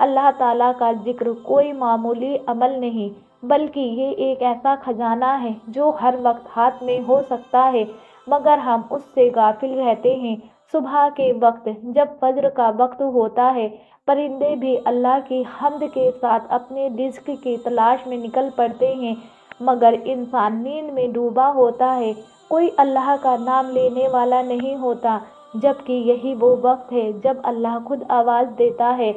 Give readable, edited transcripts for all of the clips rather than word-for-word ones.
اللہ تعالیٰ کا ذکر کوئی معمولی عمل نہیں بلکہ یہ ایک ایسا خزانہ ہے جو ہر وقت ہاتھ میں ہو سکتا ہے مگر ہم اس سے غافل رہتے ہیں۔ صبح کے وقت جب فجر کا وقت ہوتا ہے پرندے بھی اللہ کی حمد کے ساتھ اپنے رزق کی تلاش میں نکل پڑتے ہیں مگر انسان نیند میں ڈوبا ہوتا ہے، کوئی اللہ کا نام لینے والا نہیں ہوتا، جبکہ یہی وہ وقت ہے جب اللہ خود آواز دیتا ہے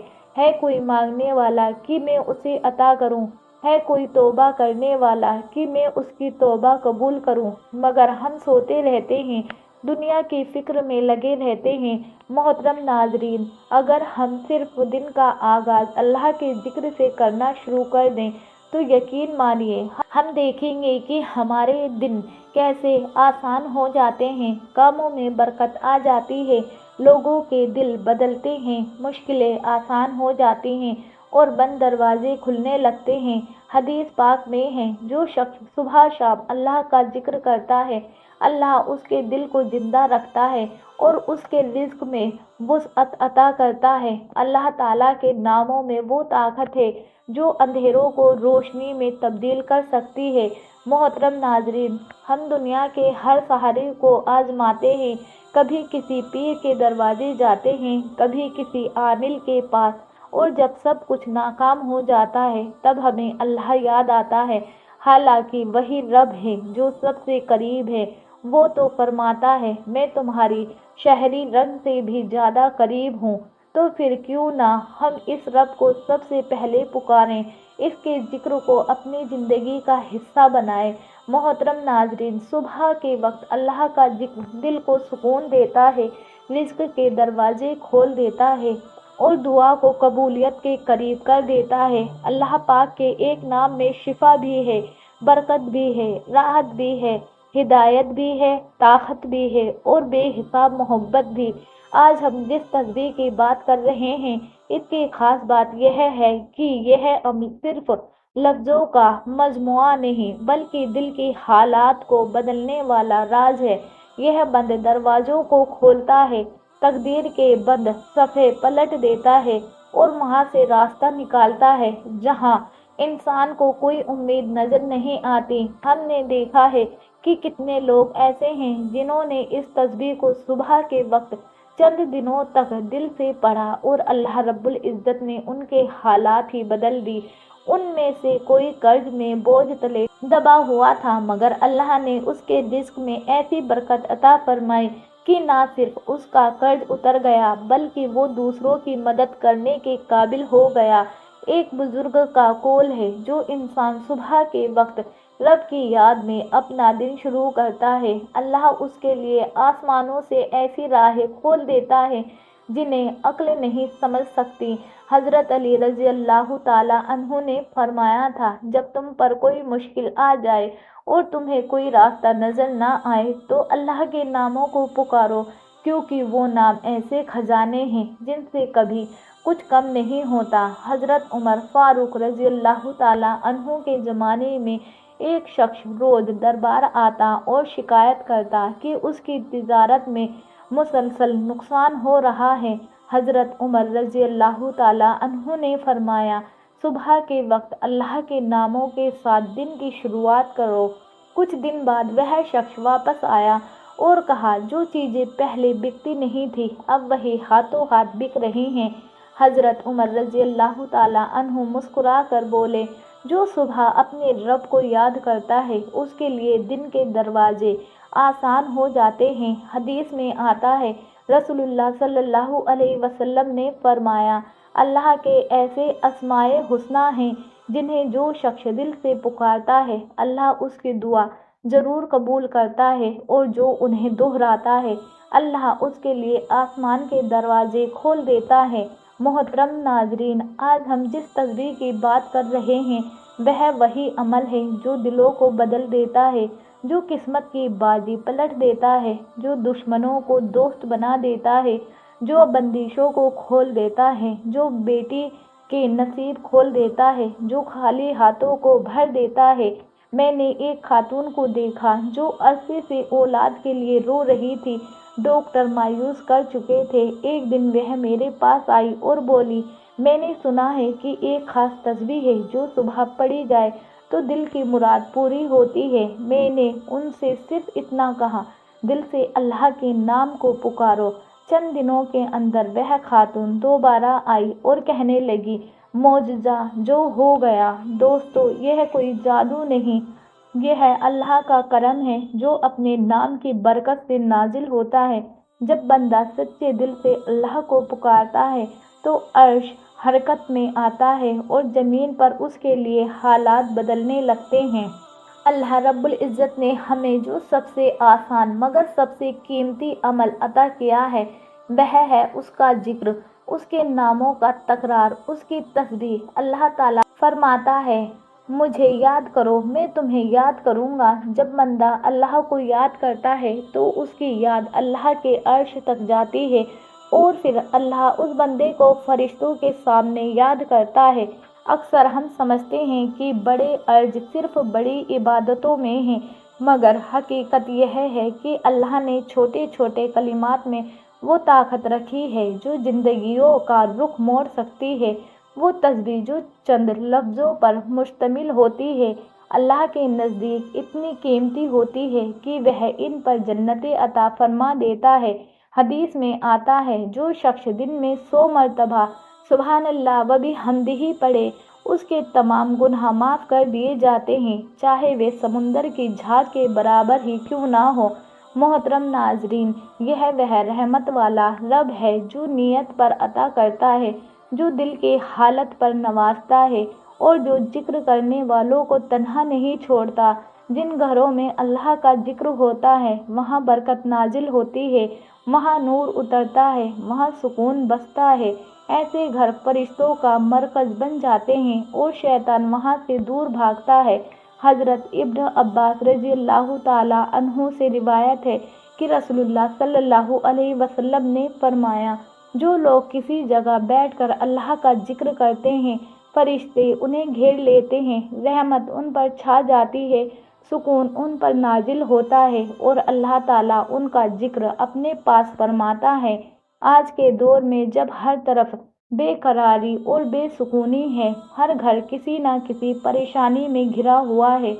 کوئی مانگنے والا کہ میں اسے عطا کروں، ہے کوئی توبہ کرنے والا کہ میں اس کی توبہ قبول کروں، مگر ہم سوتے رہتے ہیں، دنیا کی فکر میں لگے رہتے ہیں۔ محترم ناظرین، اگر ہم صرف دن کا آغاز اللہ کے ذکر سے کرنا شروع کر دیں تو یقین مانیے ہم دیکھیں گے کہ ہمارے دن کیسے آسان ہو جاتے ہیں، کاموں میں برکت آ جاتی ہے، لوگوں کے دل بدلتے ہیں، مشکلیں آسان ہو جاتی ہیں اور بند دروازے کھلنے لگتے ہیں۔ حدیث پاک میں ہے جو شخص صبح شام اللہ کا ذکر کرتا ہے اللہ اس کے دل کو زندہ رکھتا ہے اور اس کے رزق میں وسعت عطا کرتا ہے۔ اللہ تعالیٰ کے ناموں میں وہ طاقت ہے جو اندھیروں کو روشنی میں تبدیل کر سکتی ہے۔ محترم ناظرین، ہم دنیا کے ہر سہارے کو آزماتے ہیں، کبھی کسی پیر کے دروازے جاتے ہیں، کبھی کسی عامل کے پاس، اور جب سب کچھ ناکام ہو جاتا ہے تب ہمیں اللہ یاد آتا ہے، حالانکہ وہی رب ہے جو سب سے قریب ہے۔ وہ تو فرماتا ہے میں تمہاری شہری رنگ سے بھی زیادہ قریب ہوں، تو پھر کیوں نہ ہم اس رب کو سب سے پہلے پکاریں، اس کے ذکر کو اپنی زندگی کا حصہ بنائیں۔ محترم ناظرین، صبح کے وقت اللہ کا ذکر دل کو سکون دیتا ہے، رزق کے دروازے کھول دیتا ہے اور دعا کو قبولیت کے قریب کر دیتا ہے۔ اللہ پاک کے ایک نام میں شفا بھی ہے، برکت بھی ہے، راحت بھی ہے، ہدایت بھی ہے، طاقت بھی ہے اور بے حساب محبت بھی۔ آج ہم جس تسبیح کی بات کر رہے ہیں اس کی خاص بات یہ ہے کہ یہ صرف لفظوں کا مجموعہ نہیں بلکہ دل کی حالات کو بدلنے والا راز ہے۔ یہ بند دروازوں کو کھولتا ہے، تقدیر کے بند صفحے پلٹ دیتا ہے اور وہاں سے راستہ نکالتا ہے جہاں انسان کو کوئی امید نظر نہیں آتی۔ ہم نے دیکھا ہے کہ کتنے لوگ ایسے ہیں جنہوں نے اس تسبیح کو صبح کے وقت چند دنوں تک دل سے پڑھا اور اللہ رب العزت نے ان کے حالات ہی بدل دی۔ ان میں سے کوئی قرض میں بوجھ تلے دبا ہوا تھا مگر اللہ نے اس کے رزق میں ایسی برکت عطا فرمائی کہ نہ صرف اس کا قرض اتر گیا بلکہ وہ دوسروں کی مدد کرنے کے قابل ہو گیا۔ ایک بزرگ کا قول ہے جو انسان صبح کے وقت رب کی یاد میں اپنا دن شروع کرتا ہے اللہ اس کے لیے آسمانوں سے ایسی راہیں کھول دیتا ہے جنہیں عقل نہیں سمجھ سکتی۔ حضرت علی رضی اللہ تعالیٰ عنہ نے فرمایا تھا جب تم پر کوئی مشکل آ جائے اور تمہیں کوئی راستہ نظر نہ آئے تو اللہ کے ناموں کو پکارو کیونکہ وہ نام ایسے خزانے ہیں جن سے کبھی کچھ کم نہیں ہوتا۔ حضرت عمر فاروق رضی اللہ تعالیٰ عنہ کے زمانے میں ایک شخص روز دربار آتا اور شکایت کرتا کہ اس کی تجارت میں مسلسل نقصان ہو رہا ہے۔ حضرت عمر رضی اللہ تعالیٰ عنہ نے فرمایا صبح کے وقت اللہ کے ناموں کے ساتھ دن کی شروعات کرو۔ کچھ دن بعد وہ شخص واپس آیا اور کہا جو چیزیں پہلے بکتی نہیں تھی اب وہی ہاتھوں ہاتھ بک رہی ہیں۔ حضرت عمر رضی اللہ تعالیٰ عنہ مسکرا کر بولے جو صبح اپنے رب کو یاد کرتا ہے اس کے لیے دن کے دروازے آسان ہو جاتے ہیں۔ حدیث میں آتا ہے رسول اللہ صلی اللہ علیہ وسلم نے فرمایا اللہ کے ایسے اسمائے حسنی ہیں جنہیں جو شخص دل سے پکارتا ہے اللہ اس کی دعا ضرور قبول کرتا ہے اور جو انہیں دہراتا ہے اللہ اس کے لیے آسمان کے دروازے کھول دیتا ہے۔ محترم ناظرین، آج ہم جس تسبیح کی بات کر رہے ہیں وہ وہی عمل ہے جو دلوں کو بدل دیتا ہے، جو قسمت کی بازی پلٹ دیتا ہے، جو دشمنوں کو دوست بنا دیتا ہے، جو بندشوں کو کھول دیتا ہے، جو بیٹی کے نصیب کھول دیتا ہے، جو خالی ہاتھوں کو بھر دیتا ہے۔ میں نے ایک خاتون کو دیکھا جو عرصے سے اولاد کے لیے رو رہی تھی، ڈاکٹر مایوس کر چکے تھے۔ ایک دن وہ میرے پاس آئی اور بولی میں نے سنا ہے کہ ایک خاص تسبیح ہے جو صبح پڑھی جائے تو دل کی مراد پوری ہوتی ہے۔ میں نے ان سے صرف اتنا کہا، دل سے اللہ کے نام کو پکارو۔ چند دنوں کے اندر وہ خاتون دوبارہ آئی اور کہنے لگی، معجزہ جو ہو گیا۔ دوستو، یہ کوئی جادو نہیں، یہ اللہ کا کرم ہے جو اپنے نام کی برکت سے نازل ہوتا ہے۔ جب بندہ سچے دل سے اللہ کو پکارتا ہے تو عرش حرکت میں آتا ہے اور زمین پر اس کے لیے حالات بدلنے لگتے ہیں۔ اللہ رب العزت نے ہمیں جو سب سے آسان مگر سب سے قیمتی عمل عطا کیا ہے وہ ہے اس کا ذکر، اس کے ناموں کا تکرار، اس کی تسبیح۔ اللہ تعالیٰ فرماتا ہے، مجھے یاد کرو میں تمہیں یاد کروں گا۔ جب بندہ اللہ کو یاد کرتا ہے تو اس کی یاد اللہ کے عرش تک جاتی ہے اور پھر اللہ اس بندے کو فرشتوں کے سامنے یاد کرتا ہے۔ اکثر ہم سمجھتے ہیں کہ بڑے عرض صرف بڑی عبادتوں میں ہیں، مگر حقیقت یہ ہے کہ اللہ نے چھوٹے چھوٹے کلمات میں وہ طاقت رکھی ہے جو زندگیوں کا رخ موڑ سکتی ہے۔ وہ تسبیح جو چند لفظوں پر مشتمل ہوتی ہے اللہ کے نزدیک اتنی قیمتی ہوتی ہے کہ وہ ان پر جنتیں عطا فرما دیتا ہے۔ حدیث میں آتا ہے، جو شخص دن میں 100 مرتبہ سبحان اللہ و بحمدہ پڑھے اس کے تمام گناہ معاف کر دیے جاتے ہیں، چاہے وہ سمندر کی جھاگ کے برابر ہی کیوں نہ ہو۔ محترم ناظرین، یہ وہ رحمت والا رب ہے جو نیت پر عطا کرتا ہے، جو دل کے حالت پر نوازتا ہے اور جو ذکر کرنے والوں کو تنہا نہیں چھوڑتا۔ جن گھروں میں اللہ کا ذکر ہوتا ہے وہاں برکت نازل ہوتی ہے، وہاں نور اترتا ہے، وہاں سکون بستا ہے۔ ایسے گھر فرشتوں کا مرکز بن جاتے ہیں اور شیطان وہاں سے دور بھاگتا ہے۔ حضرت ابن عباس رضی اللہ تعالیٰ عنہ سے روایت ہے کہ رسول اللہ صلی اللہ علیہ وسلم نے فرمایا، جو لوگ کسی جگہ بیٹھ کر اللہ کا ذکر کرتے ہیں فرشتے انہیں گھیر لیتے ہیں، رحمت ان پر چھا جاتی ہے، سکون ان پر نازل ہوتا ہے اور اللہ تعالیٰ ان کا ذکر اپنے پاس فرماتا ہے۔ آج کے دور میں جب ہر طرف بے قراری اور بے سکونی ہے، ہر گھر کسی نہ کسی پریشانی میں گھرا ہوا ہے،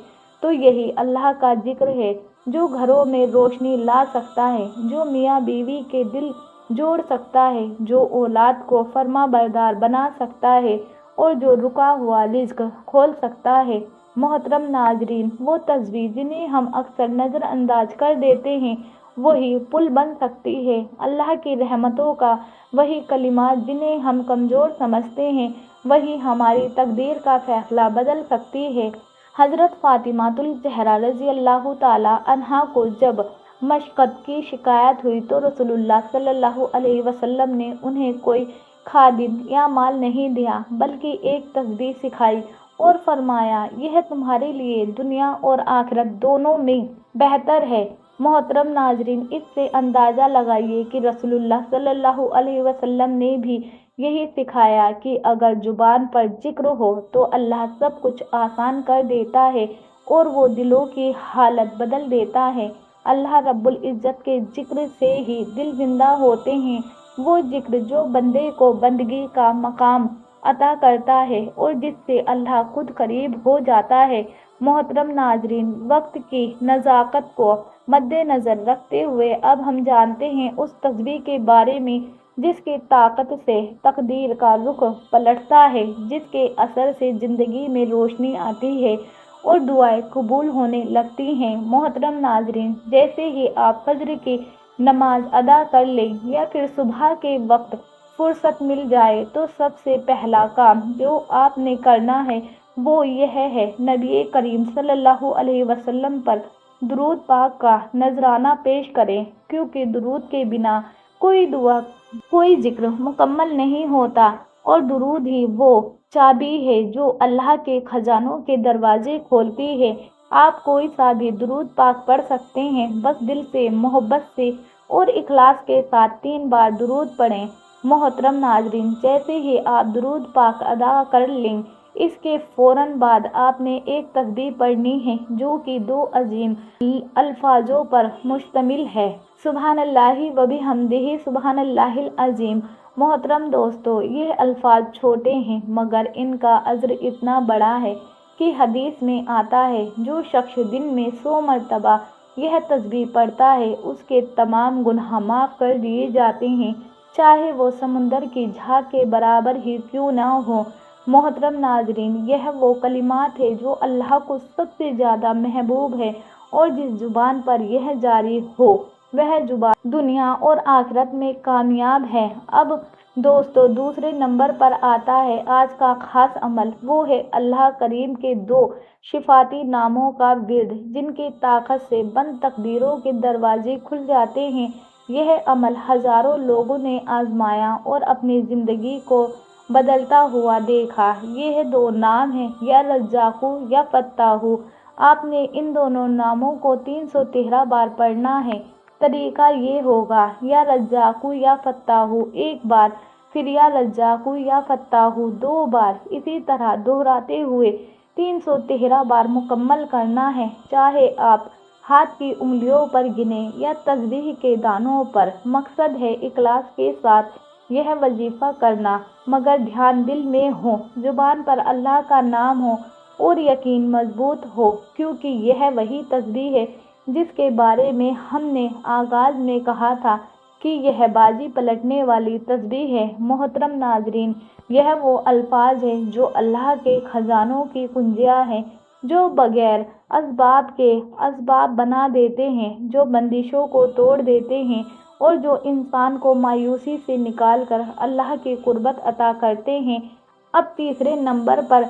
تو یہی اللہ کا ذکر ہے جو گھروں میں روشنی لا سکتا ہے، جو میاں بیوی کے دل جوڑ سکتا ہے، جو اولاد کو فرما بردار بنا سکتا ہے اور جو رکا ہوا رزق کھول سکتا ہے۔ محترم ناظرین، وہ تسبیح جنہیں ہم اکثر نظر انداز کر دیتے ہیں وہی پل بن سکتی ہے اللہ کی رحمتوں کا۔ وہی کلمات جنہیں ہم کمزور سمجھتے ہیں وہی ہماری تقدیر کا فیصلہ بدل سکتی ہے۔ حضرت فاطمہ الزہرا رضی اللہ تعالیٰ عنہا کو جب مشقت کی شکایت ہوئی تو رسول اللہ صلی اللہ علیہ وسلم نے انہیں کوئی خادم یا مال نہیں دیا بلکہ ایک تسبیح سکھائی اور فرمایا، یہ تمہارے لیے دنیا اور آخرت دونوں میں بہتر ہے۔ محترم ناظرین، اس سے اندازہ لگائیے کہ رسول اللہ صلی اللہ علیہ وسلم نے بھی یہی سکھایا کہ اگر زبان پر ذکر ہو تو اللہ سب کچھ آسان کر دیتا ہے اور وہ دلوں کی حالت بدل دیتا ہے۔ اللہ رب العزت کے ذکر سے ہی دل زندہ ہوتے ہیں، وہ ذکر جو بندے کو بندگی کا مقام عطا کرتا ہے اور جس سے اللہ خود قریب ہو جاتا ہے۔ محترم ناظرین، وقت کی نزاکت کو مد نظر رکھتے ہوئے اب ہم جانتے ہیں اس تسبیح کے بارے میں جس کی طاقت سے تقدیر کا رخ پلٹتا ہے، جس کے اثر سے زندگی میں روشنی آتی ہے اور دعائیں قبول ہونے لگتی ہیں۔ محترم ناظرین، جیسے ہی آپ فجر کی نماز ادا کر لیں یا پھر صبح کے وقت فرصت مل جائے تو سب سے پہلا کام جو آپ نے کرنا ہے وہ یہ ہے، نبی کریم صلی اللہ علیہ وسلم پر درود پاک کا نذرانہ پیش کریں، کیونکہ درود کے بنا کوئی دعا کوئی ذکر مکمل نہیں ہوتا اور درود ہی وہ چابی ہے جو اللہ کے خزانوں کے دروازے کھولتی ہے۔ آپ کوئی سا بھی درود پاک پڑھ سکتے ہیں، بس دل سے محبت سے اور اخلاص کے ساتھ 3 بار درود پڑھیں۔ محترم ناظرین، جیسے ہی آپ درود پاک ادا کر لیں اس کے فوراً بعد آپ نے ایک تسبیح پڑھنی ہے جو کہ 2 عظیم الفاظوں پر مشتمل ہے، سبحان اللہ و بحمدہ سبحان اللہ العظیم محترم دوستو، یہ الفاظ چھوٹے ہیں مگر ان کا اجر اتنا بڑا ہے کہ حدیث میں آتا ہے جو شخص دن میں 100 مرتبہ یہ تسبیح پڑھتا ہے اس کے تمام گناہ معاف کر دیے جاتے ہیں، چاہے وہ سمندر کی جھاگ کے برابر ہی کیوں نہ ہو۔ محترم ناظرین، یہ وہ کلمات ہے جو اللہ کو سب سے زیادہ محبوب ہے، اور جس زبان پر یہ جاری ہو وہ زبان دنیا اور آخرت میں کامیاب ہے۔ اب دوستو، دوسرے نمبر پر آتا ہے آج کا خاص عمل، وہ ہے اللہ کریم کے 2 صفاتی ناموں کا ورد جن کی طاقت سے بند تقدیروں کے دروازے کھل جاتے ہیں۔ یہ عمل ہزاروں لوگوں نے آزمایا اور اپنی زندگی کو بدلتا ہوا دیکھا۔ یہ 2 نام ہیں، یا رزاق یا فتاح۔ آپ نے ان دونوں ناموں کو 313 بار پڑھنا ہے۔ طریقہ یہ ہوگا، یا رزاق یا فتاح 1 بار، پھر یا رزاق یا فتاح 2 بار، اسی طرح دہراتے ہوئے 313 بار مکمل کرنا ہے، چاہے آپ ہاتھ کی انگلیوں پر گنیں یا تسبیح کے دانوں پر۔ مقصد ہے اخلاص کے ساتھ یہ وظیفہ کرنا، مگر دھیان دل میں ہو، زبان پر اللہ کا نام ہو اور یقین مضبوط ہو، کیونکہ یہ وہی تسبیح ہے جس کے بارے میں ہم نے آغاز میں کہا تھا کہ یہ بازی پلٹنے والی تسبیح ہے۔ محترم ناظرین، یہ وہ الفاظ ہیں جو اللہ کے خزانوں کی کنجیاں ہیں، جو بغیر اسباب کے اسباب بنا دیتے ہیں، جو بندشوں کو توڑ دیتے ہیں اور جو انسان کو مایوسی سے نکال کر اللہ کی قربت عطا کرتے ہیں۔ اب تیسرے نمبر پر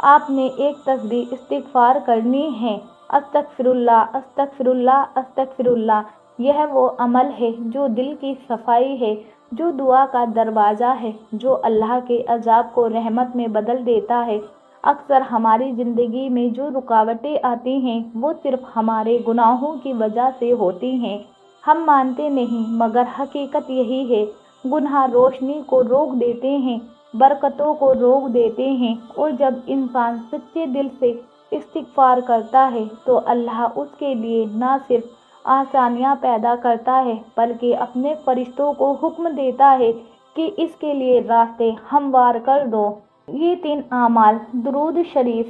آپ نے ایک تسبیح استغفار کرنی ہے، استغفر اللہ استغفر اللہ استغفر اللہ۔ یہ وہ عمل ہے جو دل کی صفائی ہے، جو دعا کا دروازہ ہے، جو اللہ کے عذاب کو رحمت میں بدل دیتا ہے۔ اکثر ہماری زندگی میں جو رکاوٹیں آتی ہیں وہ صرف ہمارے گناہوں کی وجہ سے ہوتی ہیں، ہم مانتے نہیں، مگر حقیقت یہی ہے۔ گناہ روشنی کو روک دیتے ہیں، برکتوں کو روک دیتے ہیں، اور جب انسان سچے دل سے استغفار کرتا ہے تو اللہ اس کے لیے نہ صرف آسانیاں پیدا کرتا ہے بلکہ اپنے فرشتوں کو حکم دیتا ہے کہ اس کے لیے راستے ہموار کر دو۔ یہ 3 اعمال، درود شریف،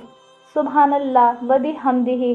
سبحان اللہ و بحمدہ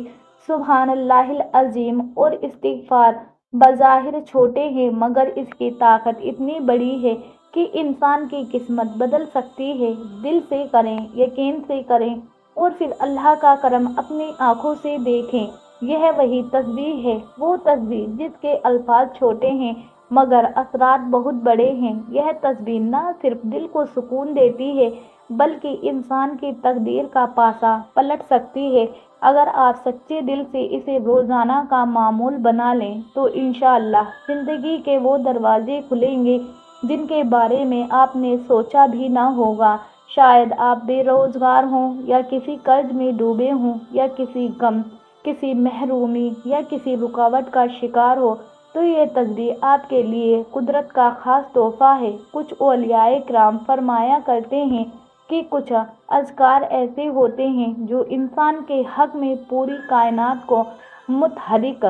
سبحان اللہ العظیم، اور استغفار، بظاہر چھوٹے ہیں مگر اس کی طاقت اتنی بڑی ہے کہ انسان کی قسمت بدل سکتی ہے۔ دل سے کریں، یقین سے کریں، اور پھر اللہ کا کرم اپنی آنکھوں سے دیکھیں۔ یہ وہی تسبیح ہے، وہ تسبیح جس کے الفاظ چھوٹے ہیں مگر اثرات بہت بڑے ہیں۔ یہ تسبیح نہ صرف دل کو سکون دیتی ہے بلکہ انسان کی تقدیر کا پاسا پلٹ سکتی ہے۔ اگر آپ سچے دل سے اسے روزانہ کا معمول بنا لیں تو انشاءاللہ زندگی کے وہ دروازے کھلیں گے جن کے بارے میں آپ نے سوچا بھی نہ ہوگا۔ شاید آپ بے روزگار ہوں، یا کسی قرض میں ڈوبے ہوں، یا کسی غم، کسی محرومی یا کسی رکاوٹ کا شکار ہو، تو یہ تسبیح آپ کے لیے قدرت کا خاص تحفہ ہے۔ کچھ اولیاء کرام فرمایا کرتے ہیں کہ کچھ اذکار ایسے ہوتے ہیں جو انسان کے حق میں پوری کائنات کو متحرک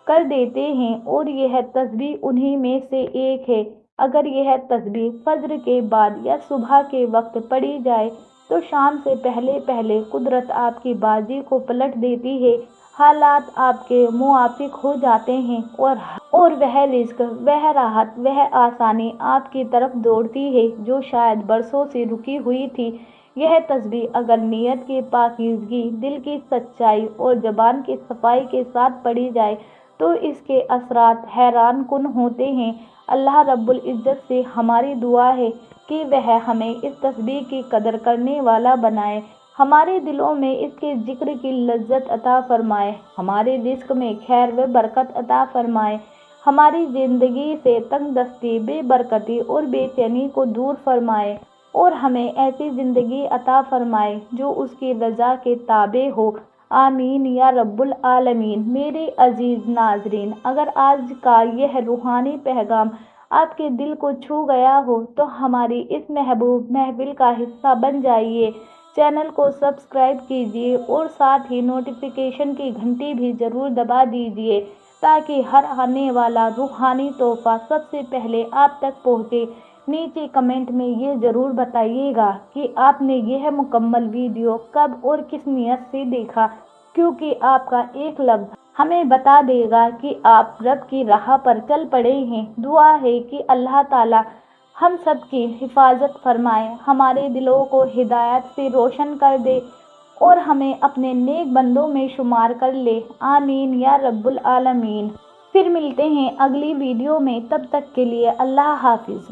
کر دیتے ہیں، اور یہ تسبیح انہی میں سے ایک ہے۔ اگر یہ تسبیح فجر کے بعد یا صبح کے وقت پڑھی جائے تو شام سے پہلے پہلے قدرت آپ کی بازی کو پلٹ دیتی ہے، حالات آپ کے موافق ہو جاتے ہیں، اور وہ رزق، وہ راحت، وہ آسانی آپ کی طرف دوڑتی ہے جو شاید برسوں سے رکی ہوئی تھی۔ یہ تسبیح اگر نیت کی پاکیزگی، دل کی سچائی اور زبان کی صفائی کے ساتھ پڑھی جائے تو اس کے اثرات حیران کن ہوتے ہیں۔ اللہ رب العزت سے ہماری دعا ہے کہ وہ ہمیں اس تسبیح کی قدر کرنے والا بنائے، ہمارے دلوں میں اس کے ذکر کی لذت عطا فرمائے، ہمارے رزق میں خیر و برکت عطا فرمائے، ہماری زندگی سے تنگ دستی، بے برکتی اور بے چینی کو دور فرمائے، اور ہمیں ایسی زندگی عطا فرمائے جو اس کی رضا کے تابع ہو۔ آمین یا رب العالمین۔ میرے عزیز ناظرین، اگر آج کا یہ روحانی پیغام آپ کے دل کو چھو گیا ہو تو ہماری اس محبوب محفل کا حصہ بن جائیے، چینل کو سبسکرائب کیجیے اور ساتھ ہی نوٹیفیکیشن کی گھنٹی بھی ضرور دبا دیجیے تاکہ ہر آنے والا روحانی تحفہ سب سے پہلے آپ تک پہنچے۔ نیچے کمنٹ میں یہ ضرور بتائیے گا کہ آپ نے یہ مکمل ویڈیو کب اور کس نیت سے دیکھا، کیونکہ آپ کا ایک لفظ ہمیں بتا دے گا کہ آپ رب کی راہ پر چل پڑے ہیں۔ دعا ہے کہ اللہ تعالیٰ ہم سب کی حفاظت فرمائے، ہمارے دلوں کو ہدایت سے روشن کر دے اور ہمیں اپنے نیک بندوں میں شمار کر لے، آمین یا رب العالمین۔ پھر ملتے ہیں اگلی ویڈیو میں، تب تک کے لیے اللہ حافظ۔